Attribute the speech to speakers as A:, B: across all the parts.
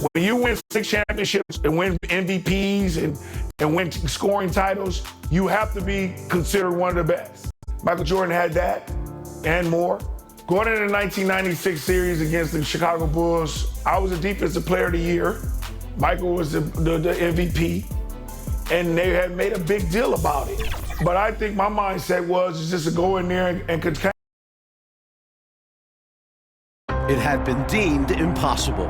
A: When you win 6 championships and win MVPs and win scoring titles, you have to be considered one of the best. Michael Jordan had that and more. Going into the 1996 series against the Chicago Bulls, I was the defensive player of the year. Michael was the MVP, and they had made a big deal about it. But I think my mindset was just to go in there and contend.
B: It had been deemed impossible.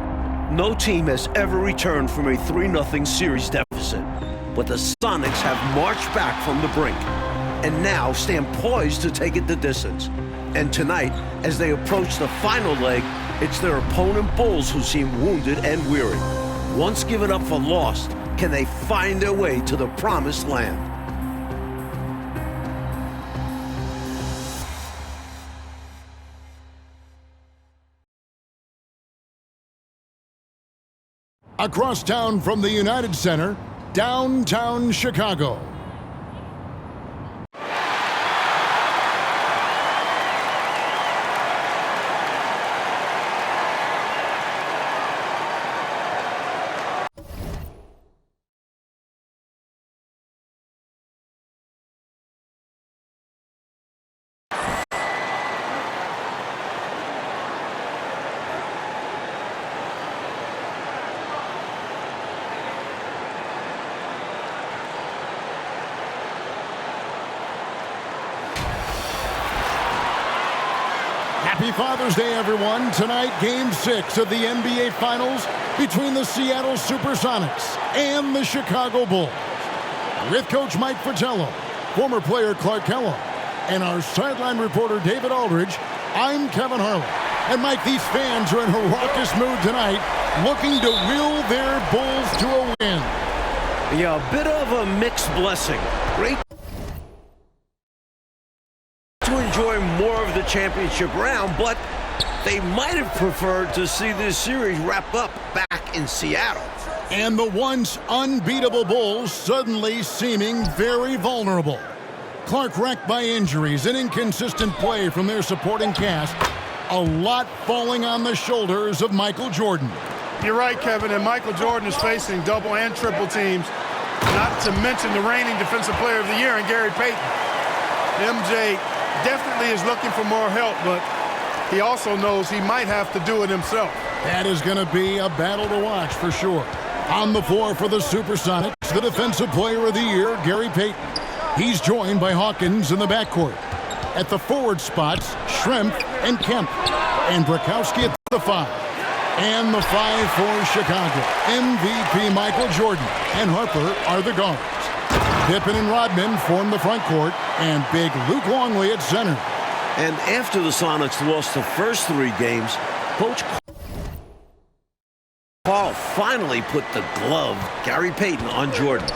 B: No team has ever returned from a 3-0 series deficit. But the Sonics have marched back from the brink and now stand poised to take it the distance. And tonight, as they approach the final leg, it's their opponent Bulls who seem wounded and weary. Once given up for lost, can they find their way to the promised land?
C: Across town from the United Center, downtown Chicago. Happy Father's Day, everyone. Tonight, Game 6 of the NBA Finals between the Seattle Supersonics and the Chicago Bulls. With Coach Mike Fratello, former player Clark Kellogg, and our sideline reporter David Aldridge, I'm Kevin Harlan. And Mike, these fans are in a raucous mood tonight, looking to will their Bulls to a win.
B: Yeah, a bit of a mixed blessing. Great to enjoy more of the championship round, but they might have preferred to see this series wrap up back in Seattle.
C: And the once unbeatable Bulls suddenly seeming very vulnerable. Clark wrecked by injuries and inconsistent play from their supporting cast. A lot falling on the shoulders of Michael Jordan.
D: You're right, Kevin, and Michael Jordan is facing double and triple teams, not to mention the reigning Defensive Player of the Year in Gary Payton. MJ definitely is looking for more help, but he also knows he might have to do it himself.
C: That is going to be a battle to watch for sure. On the floor for the Supersonics, the Defensive Player of the Year, Gary Payton. He's joined by Hawkins in the backcourt. At the forward spots, Schrempf and Kemp. And Brakowski at the 5. And the 5 for Chicago. MVP Michael Jordan and Harper are the guards. Pippen and Rodman form the front court, and big Luke Longley at center.
B: And after the Sonics lost the first 3 games, Coach Carl finally put the glove, Gary Payton, on Jordan.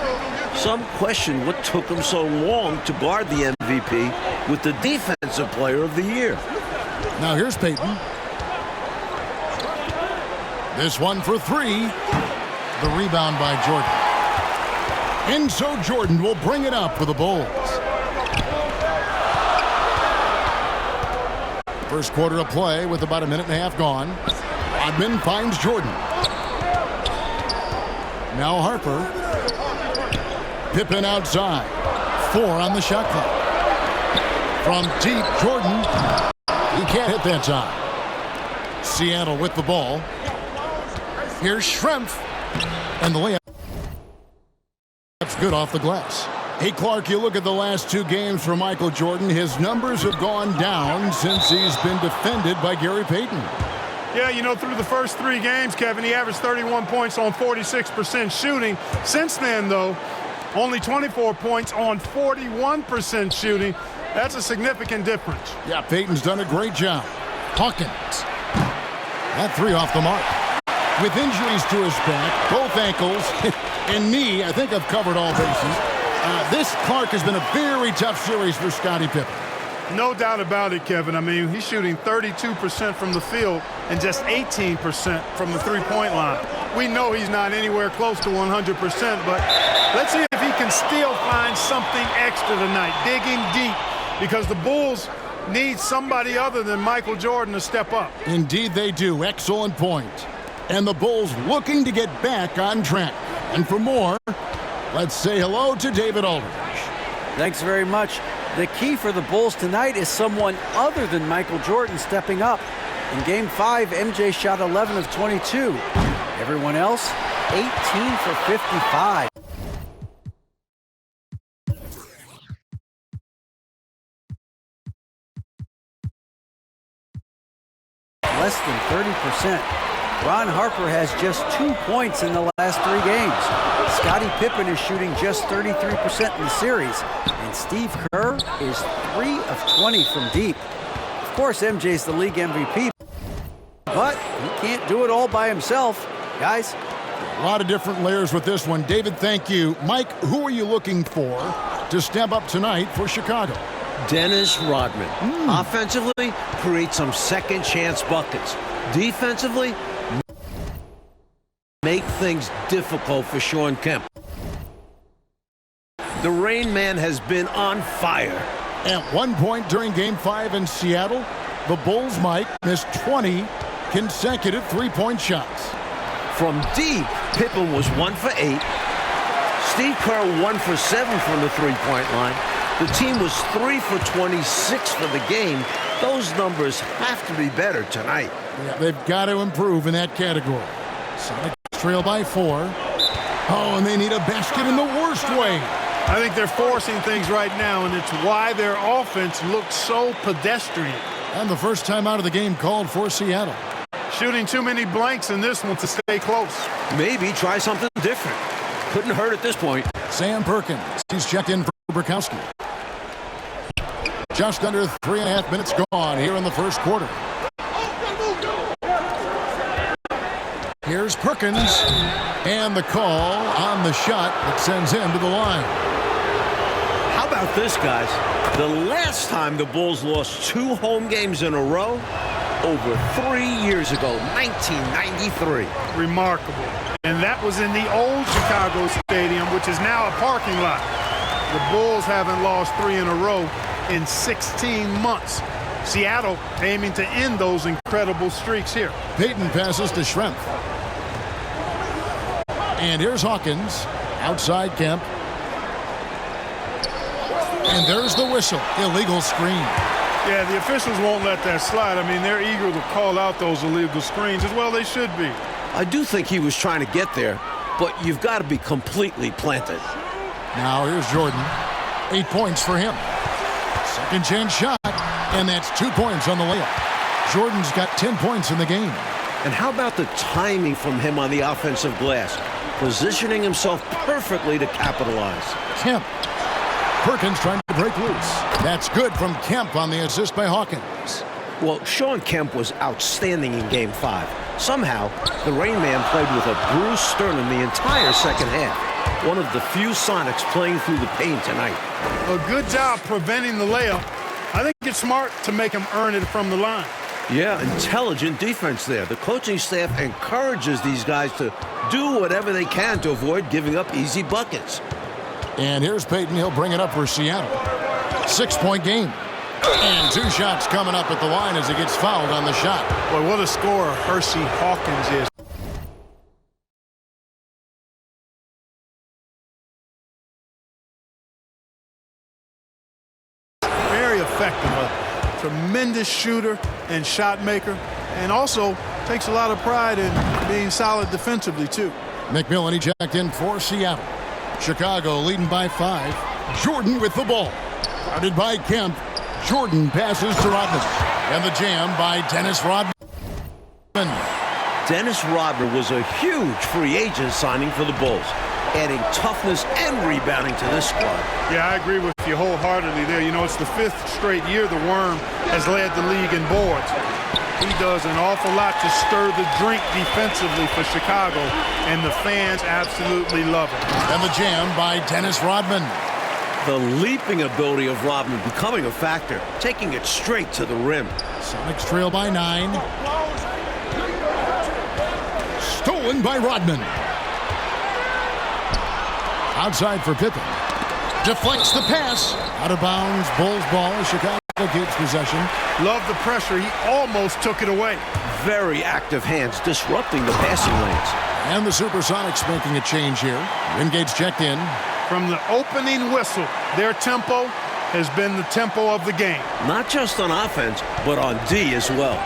B: Some question what took him so long to guard the MVP with the Defensive Player of the Year.
C: Now here's Payton. This one for 3. The rebound by Jordan. And so Jordan will bring it up for the Bulls. First quarter of play with about a minute and a half gone. Rodman finds Jordan. Now Harper. Pippen outside. 4 on the shot clock. From deep, Jordan. He can't hit that time. Seattle with the ball. Here's Schrempf. And the layup. That's good off the glass. Hey, Clark, you look at the last 2 games for Michael Jordan. His numbers have gone down since he's been defended by Gary Payton.
D: Yeah, you know, through the first 3 games, Kevin, he averaged 31 points on 46% shooting. Since then, though, only 24 points on 41% shooting. That's a significant difference.
C: Yeah, Payton's done a great job. Hawkins. That 3 off the mark. With injuries to his back, both ankles, and knee, I think I've covered all bases. This, Clark, has been a very tough series for Scottie Pippen.
D: No doubt about it, Kevin. I mean, he's shooting 32% from the field and just 18% from the three-point line. We know he's not anywhere close to 100%, but let's see if he can still find something extra tonight, digging deep, because the Bulls need somebody other than Michael Jordan to step up.
C: Indeed they do. Excellent point. And the Bulls looking to get back on track. And for more, let's say hello to David Aldridge.
E: Thanks very much. The key for the Bulls tonight is someone other than Michael Jordan stepping up. In Game 5, MJ shot 11 of 22. Everyone else, 18 for 55. Less than 30%. Ron Harper has just 2 points in the last 3 games. Scottie Pippen is shooting just 33% in the series. And Steve Kerr is 3 of 20 from deep. Of course, MJ's the league MVP, but he can't do it all by himself. Guys,
C: a lot of different layers with this one. David, thank you. Mike, who are you looking for to step up tonight for Chicago?
B: Dennis Rodman. Offensively, create some second chance buckets. Defensively, make things difficult for Sean Kemp. The Rain Man has been on fire.
C: At one point during Game 5 in Seattle, the Bulls might miss 20 consecutive three-point shots.
B: From deep, Pippen was 1 for 8. Steve Kerr 1 for 7 from the three-point line. The team was 3 for 26 for the game. Those numbers have to be better tonight.
C: Yeah, they've got to improve in that category. Sonics trail by 4. Oh, and they need a basket in the worst way.
D: I think they're forcing things right now, and it's why their offense looks so pedestrian.
C: And the first time out of the game called for Seattle.
D: Shooting too many blanks in this one to stay close.
B: Maybe try something different. Couldn't hurt at this point.
C: Sam Perkins, he's checked in for Burkowski. Just under 3.5 minutes gone here in the first quarter. Here's Perkins, and the call on the shot that sends him to the line.
B: How about this, guys? The last time the Bulls lost 2 home games in a row, over 3 years ago, 1993.
D: Remarkable. And that was in the old Chicago Stadium, which is now a parking lot. The Bulls haven't lost 3 in a row in 16 months. Seattle aiming to end those incredible streaks here.
C: Payton passes to Schrempf. And here's Hawkins. Outside Kemp. And there's the whistle. Illegal screen.
D: Yeah, the officials won't let that slide. I mean, they're eager to call out those illegal screens as well. They should be.
B: I do think he was trying to get there, but you've got to be completely planted.
C: Now here's Jordan. 8 points for him. Second chance shot, and that's 2 points on the layup. Jordan's got 10 points in the game.
B: And how about the timing from him on the offensive glass? Positioning himself perfectly to capitalize.
C: Kemp. Perkins trying to break loose. That's good from Kemp on the assist by Hawkins.
B: Well, Sean Kemp was outstanding in Game 5. Somehow, the Rain Man played with a bruised sternum the entire second half. One of the few Sonics playing through the pain tonight.
D: A good job preventing the layup. I think it's smart to make him earn it from the line.
B: Yeah, intelligent defense there. The coaching staff encourages these guys to do whatever they can to avoid giving up easy buckets.
C: And here's Payton. He'll bring it up for Seattle. 6-point game. And 2 shots coming up at the line as he gets fouled on the shot.
D: Boy, what a scorer Hershey Hawkins is. Very effective. A tremendous shooter and shot maker. And also takes a lot of pride in being solid defensively, too.
C: McMillan, he checked in for Seattle. Chicago leading by 5. Jordan with the ball. Guarded by Kemp. Jordan passes to Rodman. And the jam by Dennis Rodman.
B: Dennis Rodman was a huge free agent signing for the Bulls, adding toughness and rebounding to this squad.
D: Yeah, I agree with you wholeheartedly there. You know, it's the 5th straight year the Worm has led the league in boards. He does an awful lot to stir the drink defensively for Chicago, and the fans absolutely love it.
C: And the jam by Dennis Rodman.
B: The leaping ability of Rodman becoming a factor, taking it straight to the rim.
C: Sonics trail by 9. Stolen by Rodman. Outside for Pippen. Deflects the pass. Out of bounds. Bulls ball. Chicago keeps possession.
D: Love the pressure. He almost took it away.
B: very active hands disrupting the passing lanes.
C: And the Supersonics making a change here. Wingate's checked in.
D: From the opening whistle, their tempo has been the tempo of the game.
B: Not just on offense, but on D as well.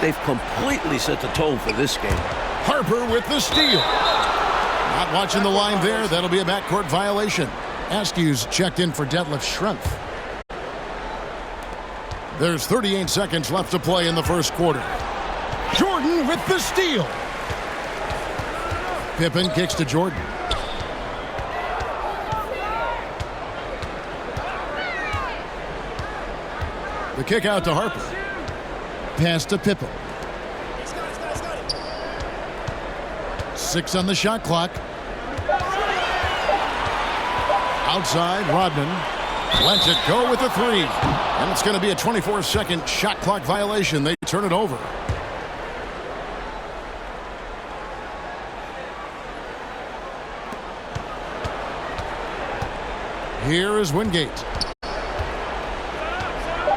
B: They've completely set the tone for this game.
C: Harper with the steal. Not watching the line there. That'll be a backcourt violation. Askew's checked in for Detlef Schrempf. There's 38 seconds left to play in the first quarter. Jordan with the steal. Pippen kicks to Jordan. The kick out to Harper. Pass to Pippen. 6 on the shot clock. Outside, Rodman lets it go with the 3. And it's going to be a 24-second shot clock violation. They turn it over. Here is Wingate.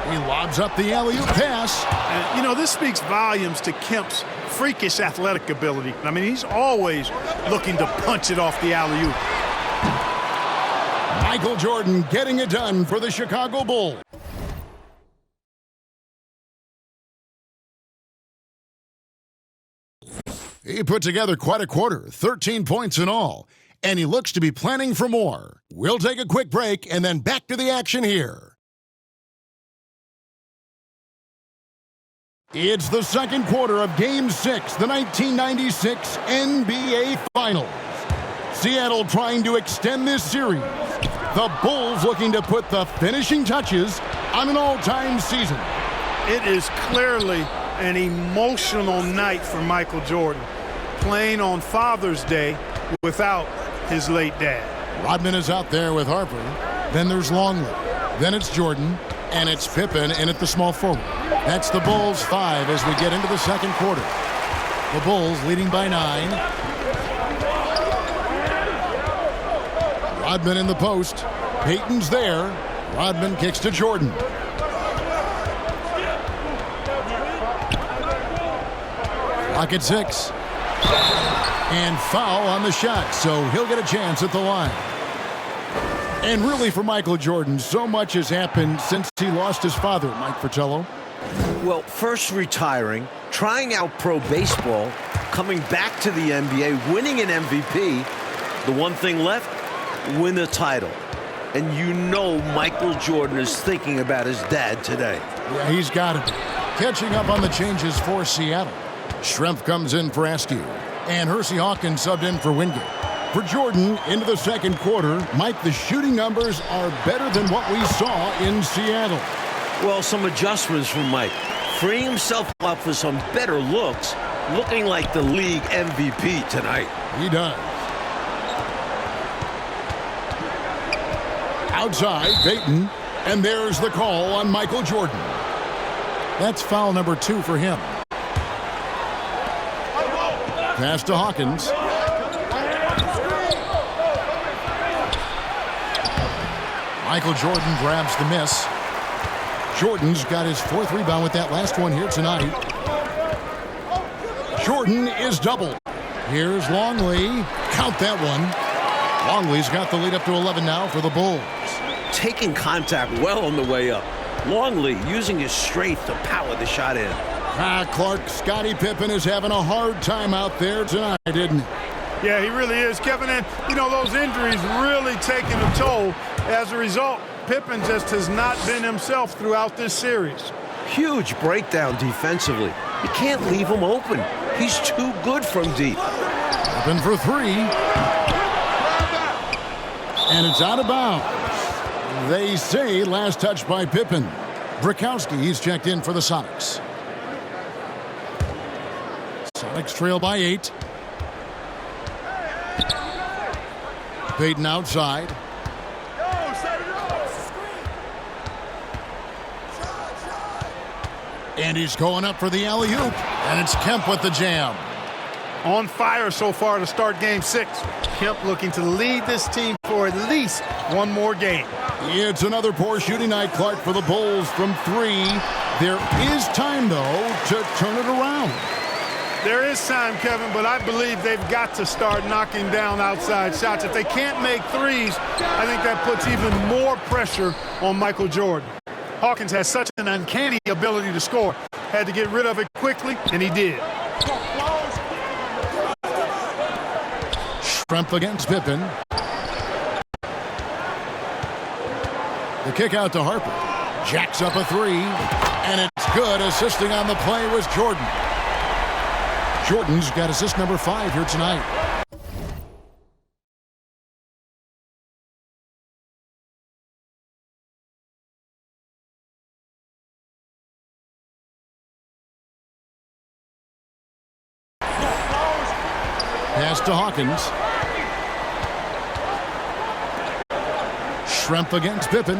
C: He lobs up the alley-oop pass.
D: And, you know, this speaks volumes to Kemp's freakish athletic ability. I mean, he's always looking to punch it off the alley-oop.
C: Michael Jordan getting it done for the Chicago Bulls. He put together quite a quarter, 13 points in all, and he looks to be planning for more. We'll take a quick break and then back to the action here. It's the second quarter of Game 6, the 1996 NBA Finals. Seattle trying to extend this series. The Bulls looking to put the finishing touches on an all-time season.
D: It is clearly an emotional night for Michael Jordan, playing on Father's Day without his late dad.
C: Rodman is out there with Harper. Then there's Longley. Then it's Jordan. And it's Pippen in at the small forward. That's the Bulls 5 as we get into the second quarter. The Bulls leading by 9. Rodman in the post. Payton's there. Rodman kicks to Jordan. Clock at 6. And foul on the shot, so he'll get a chance at the line. And really for Michael Jordan, so much has happened since he lost his father, Mike Fratello.
B: Well, first retiring, trying out pro baseball, coming back to the NBA, winning an MVP. The one thing left, win a title. And you know Michael Jordan is thinking about his dad today.
C: Yeah, he's got to be. Catching up on the changes for Seattle. Schrempf comes in for Askew. And Hersey Hawkins subbed in for Wingate. For Jordan, into the second quarter, Mike, the shooting numbers are better than what we saw in Seattle.
B: Well, some adjustments from Mike. Freeing himself up for some better looks, looking like the league MVP tonight.
C: He does. Outside, Payton, and there's the call on Michael Jordan. That's foul number 2 for him. Pass to Hawkins. Michael Jordan grabs the miss. Jordan's got his 4th rebound with that last one here tonight. Jordan is doubled. Here's Longley. Count that one. Longley's got the lead up to 11 now for the Bulls.
B: Taking contact well on the way up. Longley using his strength to power the shot in.
C: Clark, Scottie Pippen is having a hard time out there tonight, isn't he?
D: Yeah, he really is, Kevin. And, you know, those injuries really taking a toll. As a result, Pippen just has not been himself throughout this series.
B: Huge breakdown defensively. You can't leave him open. He's too good from deep.
C: Pippen for 3. And it's out of bounds. They say last touch by Pippen. Brakowski, he's checked in for the Sonics. Sonics trail by 8. Payton outside. And he's going up for the alley-oop. And it's Kemp with the jam.
D: On fire so far to start Game 6. Kemp looking to lead this team for at least one more game.
C: It's another poor shooting night, Clark, for the Bulls from 3. There is time, though, to turn it around.
D: There is time, Kevin, but I believe they've got to start knocking down outside shots. If they can't make threes, I think that puts even more pressure on Michael Jordan. Hawkins has such an uncanny ability to score. Had to get rid of it quickly, and he did.
C: Schrempf against Pippen. The kick out to Harper. Jacks up a three, and it's good. Assisting on the play was Jordan. Jordan's got assist number 5 here tonight. Pass to Hawkins. Schrempf against Pippen.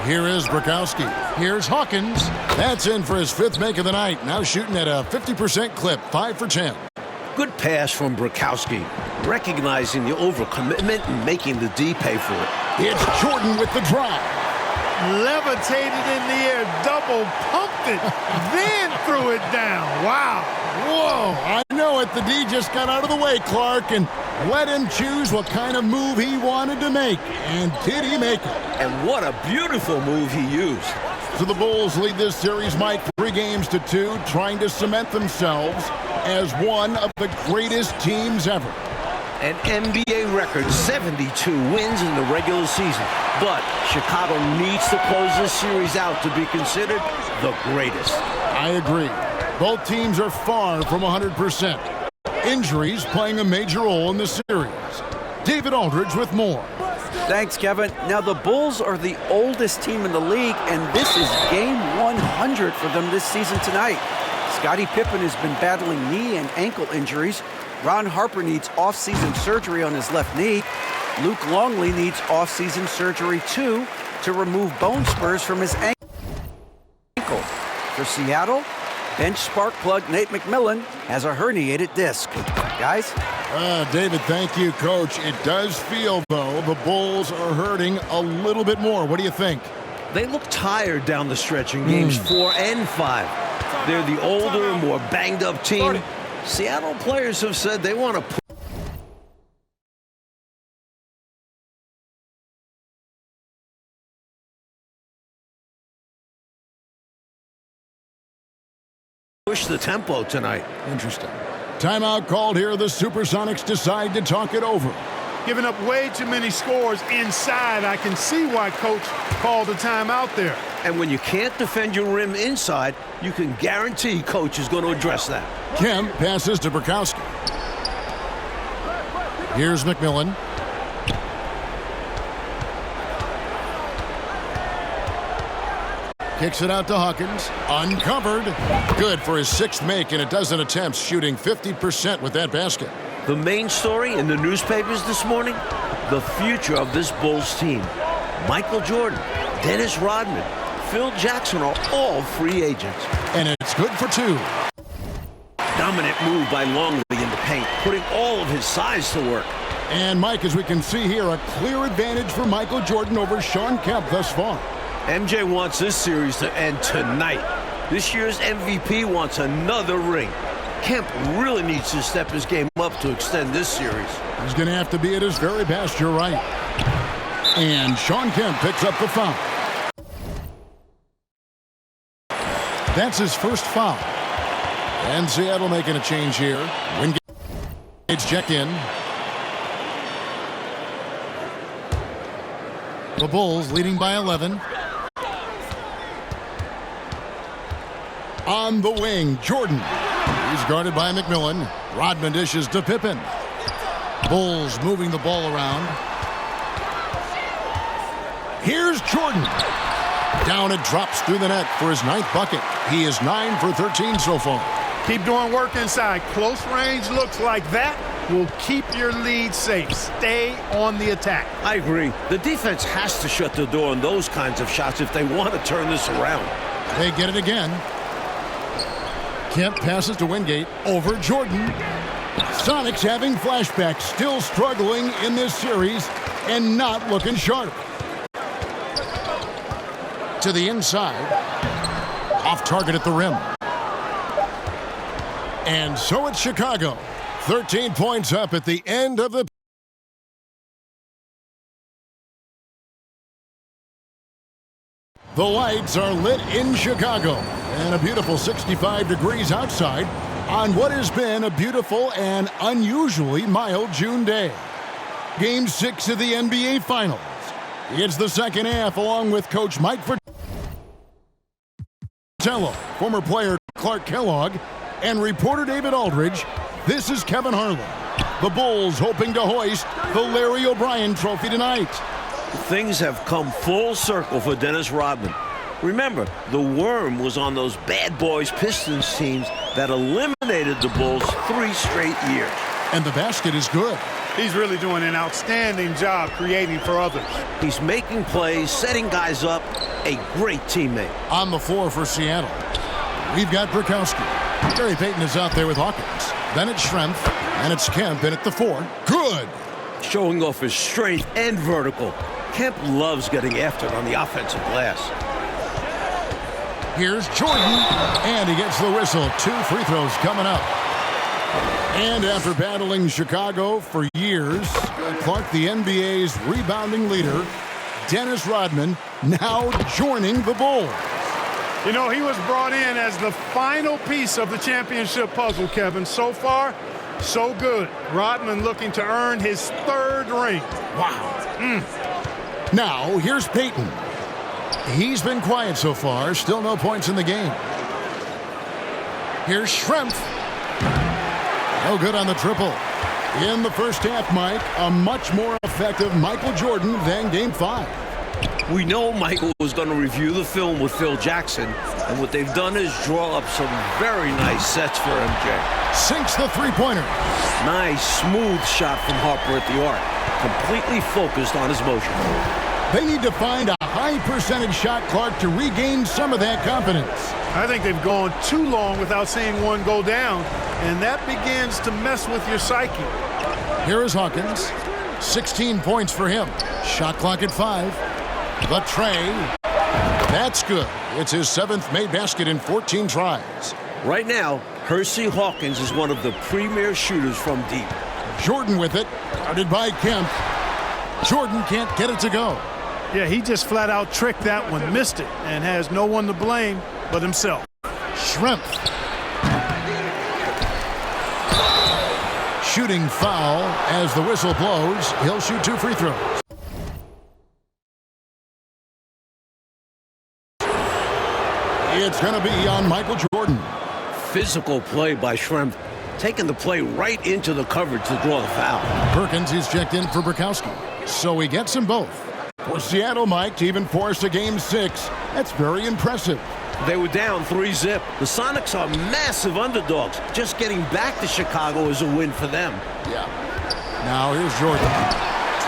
C: Here is Brakowski. Here's Hawkins. That's in for his 5th make of the night. Now shooting at a 50% clip, 5 for 10.
B: Good pass from Brakowski, recognizing the overcommitment and making the D pay for it.
C: It's Jordan with the drive.
D: Levitated in the air, double pumped it, then threw it down. Wow.
C: Whoa, I know it. The D just got out of the way, Clark, and let him choose what kind of move he wanted to make. And did he make it?
B: And what a beautiful move he used.
C: So the Bulls lead this series, Mike, 3-2, trying to cement themselves as one of the greatest teams ever.
B: An NBA record 72 wins in the regular season. But Chicago needs to close this series out to be considered the greatest.
C: I agree. Both teams are far from 100%. Injuries playing a major role in the series. David Aldridge with more.
E: Thanks, Kevin. Now, the Bulls are the oldest team in the league, and this is game 100 for them this season tonight. Scottie Pippen has been battling knee and ankle injuries. Ron Harper needs off-season surgery on his left knee. Luke Longley needs off-season surgery, too, to remove bone spurs from his ankle. For Seattle, bench spark plug Nate McMillan has a herniated disc. Guys?
C: David, thank you, Coach. It does feel, though, the Bulls are hurting a little bit more. What do you think?
B: They look tired down the stretch in games 4 and 5. They're the older, more banged-up team. Seattle players have said they want to push the tempo tonight.
C: Interesting. Timeout called here. The Supersonics decide to talk it over.
D: Giving up way too many scores inside. I can see why Coach called a timeout there.
B: And when you can't defend your rim inside, you can guarantee Coach is going to address that.
C: Kemp passes to Brakowski. Here's McMillan. Kicks it out to Hawkins. Uncovered. Good for his 6th make in a dozen attempts, shooting 50% with that basket.
B: The main story in the newspapers this morning, the future of this Bulls team. Michael Jordan, Dennis Rodman, Phil Jackson are all free agents.
C: And it's good for 2.
B: Dominant move by Longley in the paint, putting all of his size to work.
C: And Mike, as we can see here, a clear advantage for Michael Jordan over Shawn Kemp thus far.
B: MJ wants this series to end tonight. This year's MVP wants another ring. Kemp really needs to step his game up to extend this series.
C: He's going to have to be at his very best, you're right. And Shawn Kemp picks up the foul. That's his first foul. And Seattle making a change here. Wingate's checked in. The Bulls leading by 11. On the wing, Jordan. He's guarded by McMillan. Rodman dishes to Pippen. Bulls moving the ball around. Here's Jordan. Down it drops through the net for his 9th bucket. He is 9 for 13 so far.
D: Keep doing work inside. Close range looks like that will keep your lead safe. Stay on the attack.
B: I agree. The defense has to shut the door on those kinds of shots if they want to turn this around.
C: They get it again. Kemp passes to Wingate over Jordan. Sonics having flashbacks, still struggling in this series and not looking sharp. To the inside. Off target at the rim. And so it's Chicago. 13 points up at the end of the... The lights are lit in Chicago. And a beautiful 65 degrees outside on what has been a beautiful and unusually mild June day. Game 6 of the NBA Finals. It's the second half along with Coach Mike Fratello, former player Clark Kellogg, and reporter David Aldridge. This is Kevin Harlan. The Bulls hoping to hoist the Larry O'Brien Trophy tonight.
B: Things have come full circle for Dennis Rodman. Remember, the Worm was on those bad boys Pistons teams that eliminated the Bulls 3 straight years.
C: And the basket is good.
D: He's really doing an outstanding job creating for others.
B: He's making plays, setting guys up, a great teammate.
C: On the floor for Seattle, we've got Brukowski. Gary Payton is out there with Hawkins. Then it's Schrempf, and it's Kemp in at the 4. Good!
B: Showing off his strength and vertical. Kemp loves getting after it on the offensive glass.
C: Here's Jordan, and he gets the whistle. 2 free throws coming up. And after battling Chicago for years, Clark, the NBA's rebounding leader, Dennis Rodman, now joining the Bulls.
D: You know, he was brought in as the final piece of the championship puzzle, Kevin. So far, so good. Rodman looking to earn his 3rd ring.
C: Wow. Now, here's Payton. He's been quiet so far. Still no points in the game. Here's Schrempf. No good on the triple. In the first half, Mike, a much more effective Michael Jordan than Game 5.
B: We know Michael was going to review the film with Phil Jackson, and what they've done is draw up some very nice sets for MJ.
C: Sinks the three-pointer.
B: Nice, smooth shot from Harper at the arc. Completely focused on his motion.
C: They need to find a high-percentage shot, Clark, to regain some of that confidence.
D: I think they've gone too long without seeing one go down, and that begins to mess with your psyche.
C: Here is Hawkins. 16 points for him. Shot clock at 5. The tray. That's good. It's his 7th made basket in 14 tries.
B: Right now, Hersey Hawkins is one of the premier shooters from deep.
C: Jordan with it. Guarded by Kemp. Jordan can't get it to go.
D: Yeah, he just flat out tricked that one, missed it, and has no one to blame but himself.
C: Schrempf. Shooting foul as the whistle blows. He'll shoot 2 free throws. It's going to be on Michael Jordan.
B: Physical play by Schrempf, taking the play right into the coverage to draw the foul.
C: Perkins is checked in for Brukowski, so he gets them both. For Seattle, Mike, to even force a Game 6, that's very impressive.
B: They were down 3-zip. The Sonics are massive underdogs. Just getting back to Chicago is a win for them.
C: Yeah. Now here's Jordan.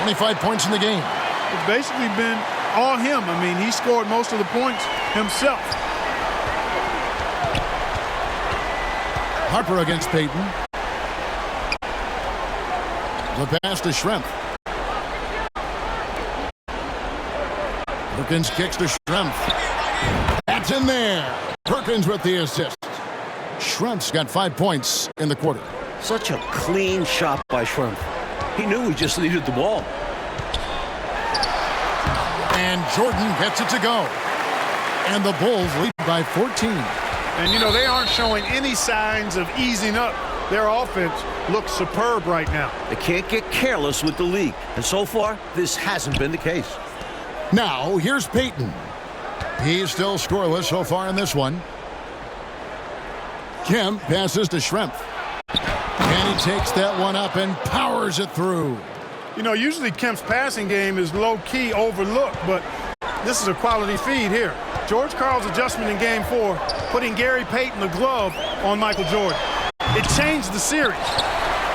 C: 25 points in the game.
D: It's basically been all him. I mean, he scored most of the points himself.
C: Harper against Payton. The pass to Schrempf. Perkins kicks to Schrempf. That's in there. Perkins with the assist. Schrempf's got 5 points in the quarter.
B: Such a clean shot by Schrempf. He knew he just needed the ball.
C: And Jordan gets it to go. And the Bulls lead by 14.
D: And, you know, they aren't showing any signs of easing up. Their offense looks superb right now.
B: They can't get careless with the league. And so far, this hasn't been the case.
C: Now, here's Payton. He's still scoreless so far in this one. Kemp passes to Schrempf. And he takes that one up and powers it through.
D: You know, usually Kemp's passing game is low-key overlooked, but this is a quality feed here. George Karl's adjustment in Game 4, putting Gary Payton the glove on Michael Jordan. It changed the series.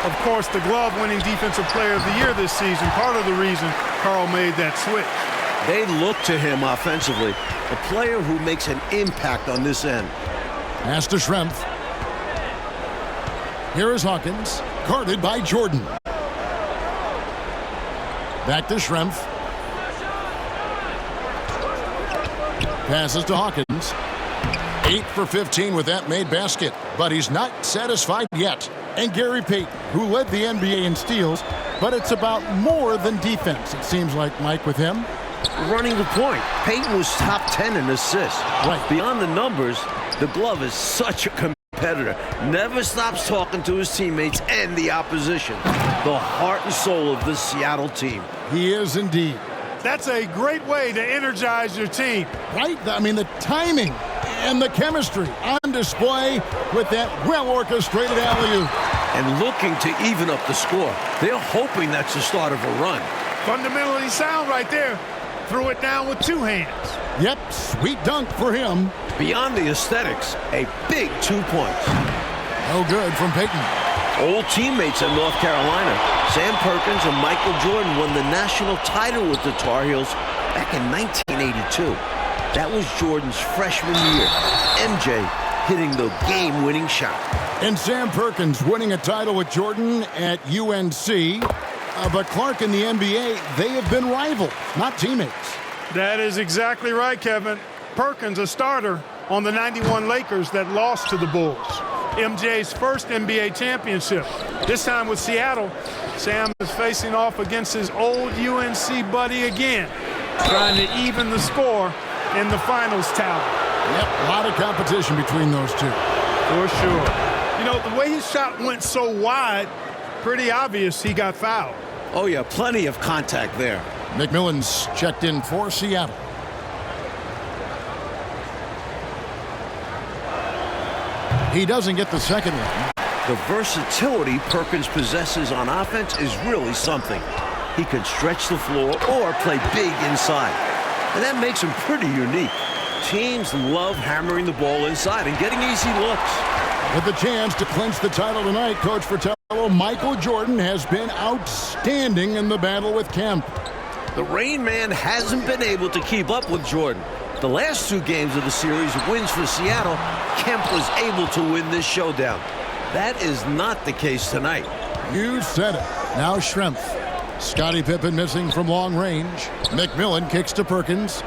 D: Of course, the glove-winning Defensive Player of the Year this season, part of the reason Karl made that switch.
B: They look to him offensively, a player who makes an impact on this end.
C: Pass to Schrempf. Here is Hawkins, guarded by Jordan. Back to Schrempf. Passes to Hawkins. 8 for 15 with that made basket, but he's not satisfied yet. And Gary Payton, who led the NBA in steals, but it's about more than defense, it seems like, Mike, with him.
B: Running the point. Payton was top 10 in assists.
C: Right.
B: Beyond the numbers, the glove is such a competitor. Never stops talking to his teammates and the opposition. The heart and soul of this Seattle team.
C: He is indeed.
D: That's a great way to energize your team.
C: Right? I mean, the timing and the chemistry on display with that well-orchestrated alley-oop.
B: And looking to even up the score. They're hoping that's the start of a run.
D: Fundamentally sound right there. Threw it down with 2 hands.
C: Yep, sweet dunk for him.
B: Beyond the aesthetics, a big 2 points.
C: No good from Payton.
B: Old teammates at North Carolina, Sam Perkins and Michael Jordan won the national title with the Tar Heels back in 1982. That was Jordan's freshman year. MJ hitting the game-winning shot.
C: And Sam Perkins winning a title with Jordan at UNC. But Clark in the NBA, they have been rivals, not teammates.
D: That is exactly right, Kevin. Perkins, a starter on the 91 Lakers that lost to the Bulls. MJ's first NBA championship. This time with Seattle, Sam is facing off against his old UNC buddy again, trying to even the score in the finals tally.
C: Yep, a lot of competition between those two.
D: For sure. You know, the way his shot went so wide, pretty obvious he got fouled.
B: Oh, yeah, plenty of contact there.
C: McMillan's checked in for Seattle. He doesn't get the second one.
B: The versatility Perkins possesses on offense is really something. He can stretch the floor or play big inside. And that makes him pretty unique. Teams love hammering the ball inside and getting easy looks.
C: With the chance to clinch the title tonight, Coach Fratello, Michael Jordan has been outstanding in the battle with Kemp.
B: The Rain Man hasn't been able to keep up with Jordan. The last 2 games of the series wins for Seattle. Kemp was able to win this showdown. That is not the case tonight.
C: You said it. Now Schrempf. Scottie Pippen missing from long range. McMillan kicks to Perkins.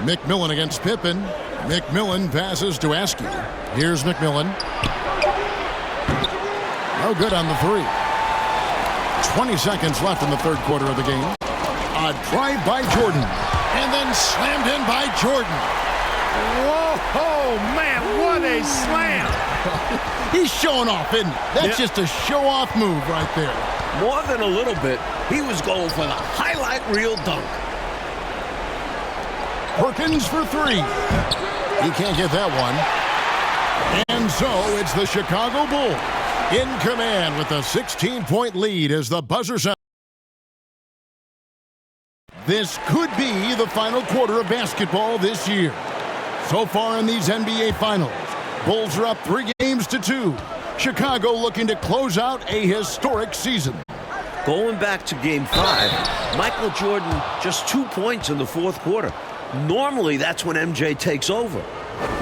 C: McMillan against Pippen. McMillan passes to Askew. Here's McMillan. No good on the 3. 20 seconds left in the third quarter of the game. A drive by Jordan. And then slammed in by Jordan.
D: Whoa, man, what a slam.
C: He's showing off, isn't he? That's just a show-off move right there.
B: More than a little bit, he was going for the highlight reel dunk.
C: Perkins for 3. He can't get that one. And so it's the Chicago Bulls in command with a 16-point lead as the buzzer sounds. This could be the final quarter of basketball this year. So far in these NBA Finals, Bulls are up 3-2. Chicago looking to close out a historic season.
B: Going back to Game 5, Michael Jordan just 2 points in the fourth quarter. Normally, that's when MJ takes over.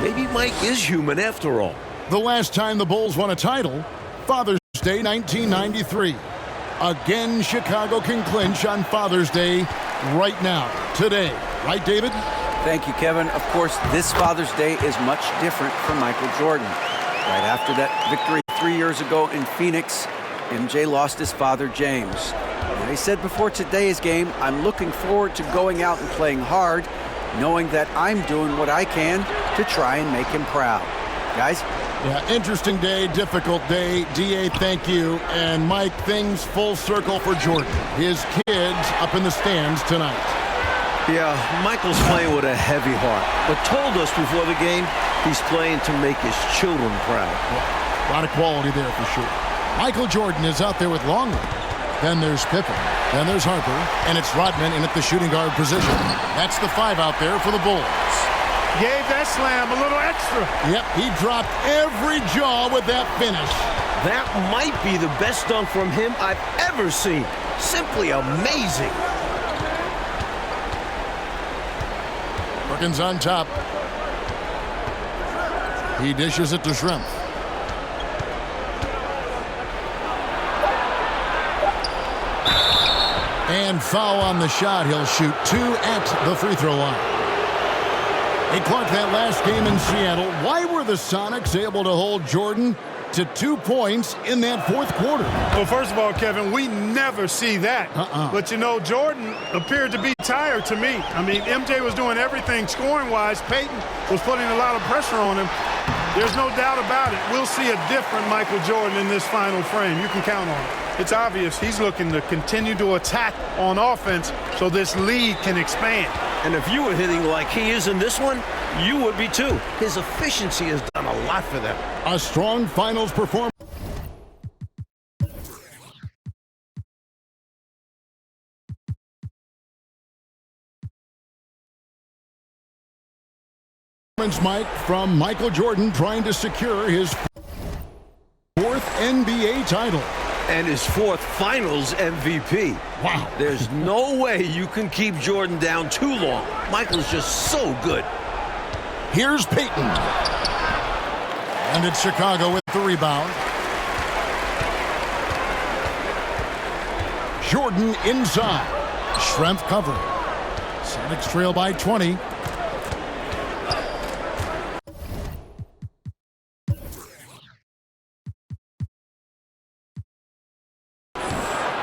B: Maybe Mike is human after all.
C: The last time the Bulls won a title, Father's Day 1993. Again, Chicago can clinch on Father's Day right now, today. Right, David?
E: Thank you, Kevin. Of course, this Father's Day is much different for Michael Jordan. Right after that victory 3 years ago in Phoenix, MJ lost his father, James. And he said before today's game, I'm looking forward to going out and playing hard, knowing that I'm doing what I can to try and make him proud. Guys?
C: Yeah, interesting day, difficult day. D.A., thank you. And Mike, things full circle for Jordan. His kids up in the stands tonight.
B: Yeah, Michael's playing with a heavy heart, but told us before the game he's playing to make his children proud.
C: Yeah, a lot of quality there for sure. Michael Jordan is out there with Longley. Then there's Pippen. Then there's Harper. And it's Rodman in at the shooting guard position. That's the 5 out there for the Bulls.
D: Gave that slam a little extra.
C: Yep, he dropped every jaw with that finish.
B: That might be the best dunk from him I've ever seen. Simply amazing.
C: Perkins on top. He dishes it to Schrempf. And foul on the shot. He'll shoot 2 at the free throw line. Hey, Clark, that last game in Seattle, why were the Sonics able to hold Jordan to 2 points in that fourth quarter?
D: Well, first of all, Kevin, we never see that. But, you know, Jordan appeared to be tired to me. I mean, MJ was doing everything scoring-wise. Peyton was putting a lot of pressure on him. There's no doubt about it. We'll see a different Michael Jordan in this final frame. You can count on it. It's obvious he's looking to continue to attack on offense so this lead can expand.
B: And if you were hitting like he is in this one, you would be too. His efficiency has done a lot for them.
C: A strong finals performance. Mike, from Michael Jordan trying to secure his fourth NBA title.
B: And his fourth finals MVP.
C: Wow.
B: There's no way you can keep Jordan down too long. Michael's just so good.
C: Here's Peyton. And it's Chicago with the rebound. Jordan inside. Schrempf cover. Sonics trail by 20.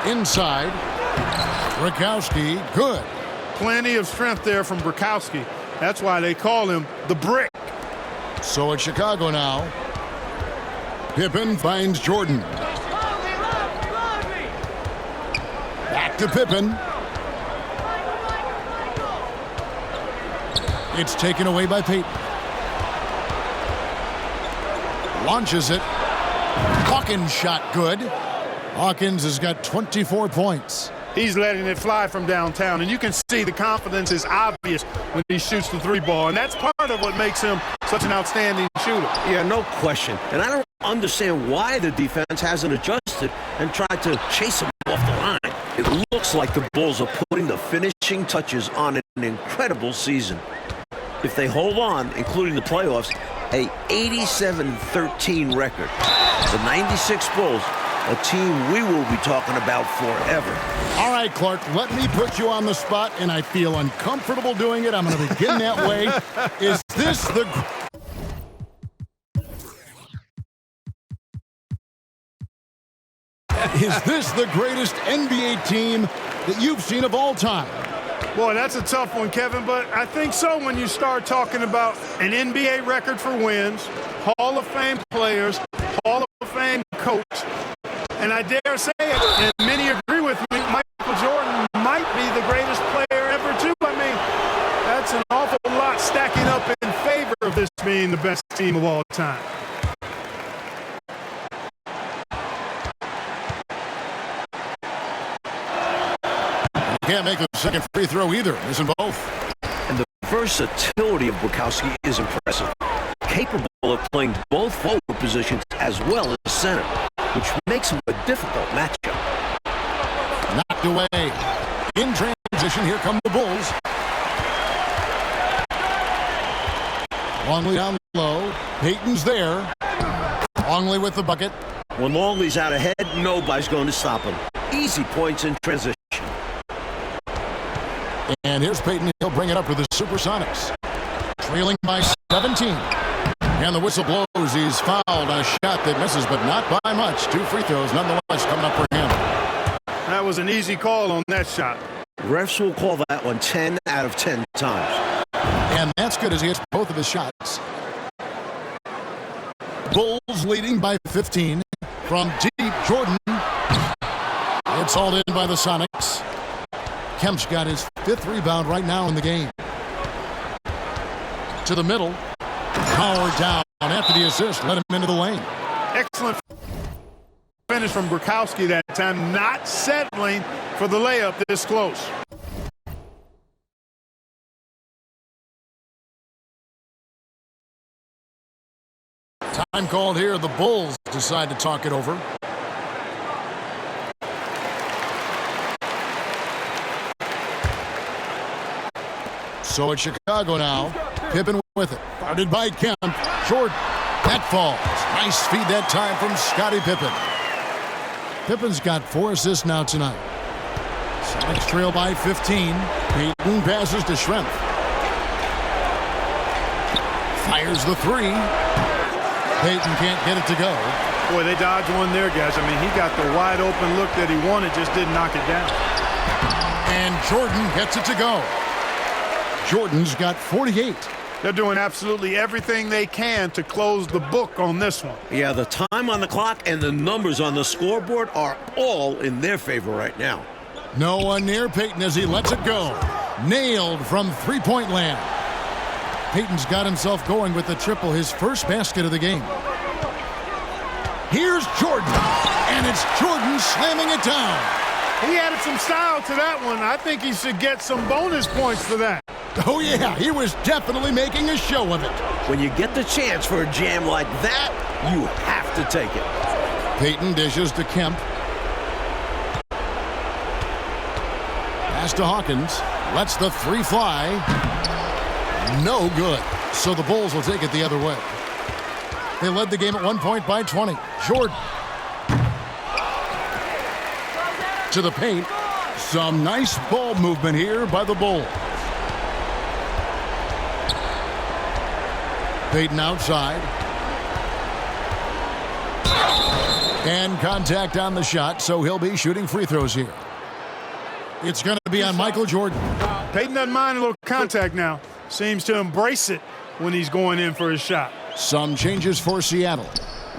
C: Inside. Bukowski, good.
D: Plenty of strength there from Bukowski. That's why they call him the Brick.
C: So it's Chicago now. Pippen finds Jordan. Back to Pippen. It's taken away by Peyton. Launches it. Hawkins shot good. Hawkins has got 24 points.
D: He's letting it fly from downtown, and you can see the confidence is obvious when he shoots the three ball, and that's part of what makes him such an outstanding shooter.
B: Yeah, no question. And I don't understand why the defense hasn't adjusted and tried to chase him off the line. It looks like the Bulls are putting the finishing touches on an incredible season. If they hold on, including the playoffs, a 87-13 record. The 96 Bulls, a team we will be talking about forever.
C: All right, Clark, let me put you on the spot, and I feel uncomfortable doing it. I'm going to begin that way. Is this the greatest NBA team that you've seen of all time?
D: Boy, that's a tough one, Kevin, but I think so when you start talking about an NBA record for wins, Hall of Fame players, Hall of Fame coach, and I dare say it, and many agree with me, Michael Jordan might be the greatest player ever, too. I mean, that's an awful lot stacking up in favor of this being the best team of all time.
C: Can't make a second free throw either, missing both.
B: And the versatility of Bukowski is impressive. Capable of playing both forward positions as well as center, which makes him a difficult matchup.
C: Knocked away. In transition, here come the Bulls. Longley down low. Peyton's there. Longley with the bucket.
B: When Longley's out ahead, nobody's going to stop him. Easy points in transition.
C: And here's Peyton. He'll bring it up for the Supersonics. Trailing by 17. And the whistle blows. He's fouled. A shot that misses, but not by much. 2 free throws nonetheless coming up for him.
D: That was an easy call on that shot.
B: Refs will call that one 10 out of 10 times.
C: And that's good as he hits both of his shots. Bulls leading by 15. From deep, Jordan. It's hauled in by the Sonics. Kemp's got his 5th rebound right now in the game. To the middle. Power down after the assist. Let him into the lane.
D: Excellent finish from Bukowski that time. Not settling for the layup this close.
C: Time called here. The Bulls decide to talk it over. So it's Chicago now. Pippen with it. Guarded by Kemp. Short. That falls. Nice feed that time from Scottie Pippen. Pippen's got 4 assists now tonight. Sonics trail by 15. Peyton passes to Schrempf. Fires the three. Payton can't get it to go.
D: Boy, they dodged one there, guys. I mean, he got the wide open look that he wanted, just didn't knock it down.
C: And Jordan gets it to go. Jordan's got 48.
D: They're doing absolutely everything they can to close the book on this one.
B: Yeah, the time on the clock and the numbers on the scoreboard are all in their favor right now.
C: No one near Payton as he lets it go. Nailed from three-point land. Payton's got himself going with the triple, his first basket of the game. Here's Jordan, and it's Jordan slamming it down.
D: He added some style to that one. I think he should get some bonus points for that.
C: Oh, yeah, he was definitely making a show of it.
B: When you get the chance for a jam like that, you have to take it.
C: Payton dishes to Kemp. Pass to Hawkins. Lets the three fly. No good. So the Bulls will take it the other way. They led the game at 1 point by 20. Jordan. To the paint. Some nice ball movement here by the Bulls. Payton outside. And contact on the shot, so he'll be shooting free throws here. It's going to be on Michael Jordan.
D: Payton doesn't mind a little contact now. Seems to embrace it when he's going in for his shot.
C: Some changes for Seattle.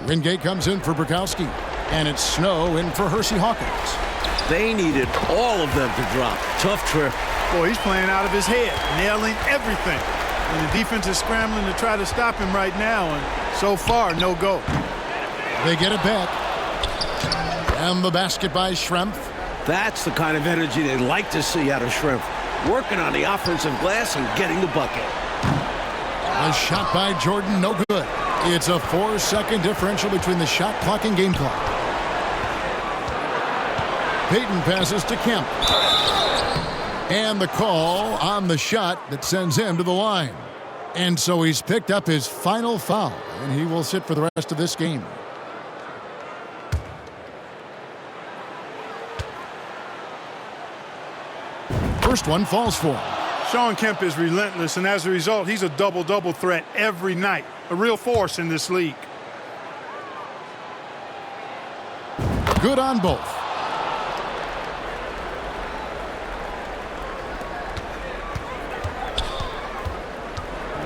C: Wingate comes in for Bukowski. And it's Snow in for Hersey Hawkins.
B: They needed all of them to drop. Tough trip.
D: Boy, he's playing out of his head, nailing everything. And the defense is scrambling to try to stop him right now, and so far, no go.
C: They get it back. And the basket by Schrempf.
B: That's the kind of energy they like to see out of Shrimp. Working on the offensive glass and getting the bucket.
C: A shot by Jordan, no good. It's a 4-second differential between the shot clock and game clock. Payton passes to Kemp. And the call on the shot that sends him to the line. And so he's picked up his final foul, and he will sit for the rest of this game. First one falls for him.
D: Shawn Kemp is relentless, and as a result, he's a double-double threat every night. A real force in this league.
C: Good on both.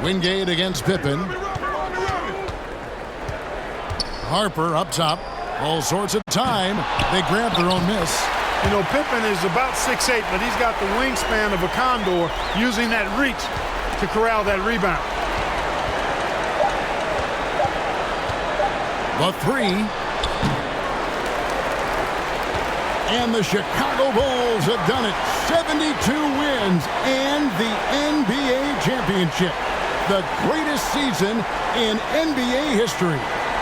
C: Wingate against Pippen. Harper up top. All sorts of time. They grab their own miss.
D: You know, Pippen is about 6'8", but he's got the wingspan of a condor, using that reach to corral that rebound.
C: The three. And the Chicago Bulls have done it. 72 wins and the NBA championship. The greatest season in NBA history.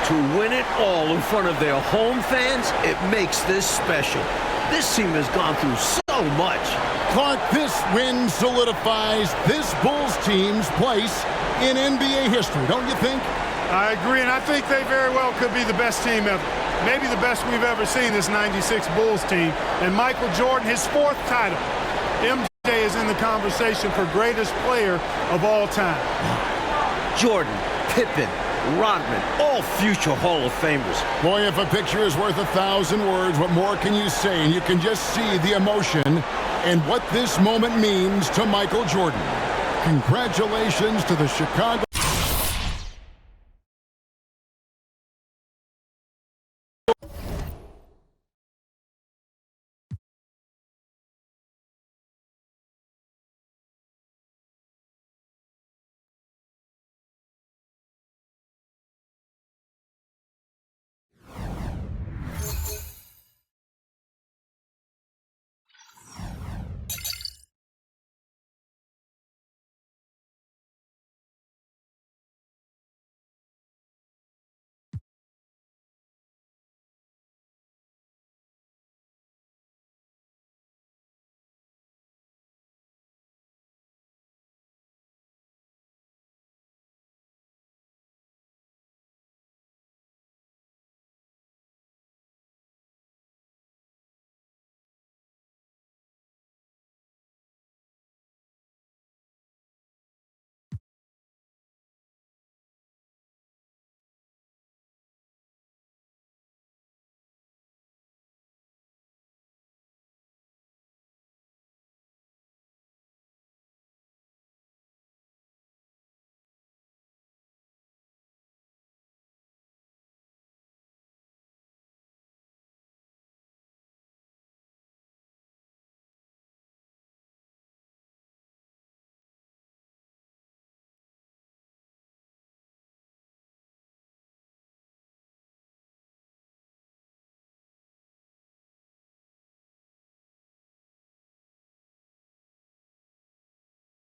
B: To win it all in front of their home fans, it makes this special. This team has gone through so much.
C: Clark, this win solidifies this Bulls team's place in NBA history, don't you think?
D: I agree, and I think they very well could be the best team ever. Maybe the best we've ever seen, this 96 Bulls team. And Michael Jordan, his 4th title. MJ is in the conversation for greatest player of all time.
B: Jordan, Pippen, Rodman, all future Hall of Famers.
C: Boy, if a picture is worth 1,000 words, what more can you say? And you can just see the emotion and what this moment means to Michael Jordan. Congratulations to the Chicago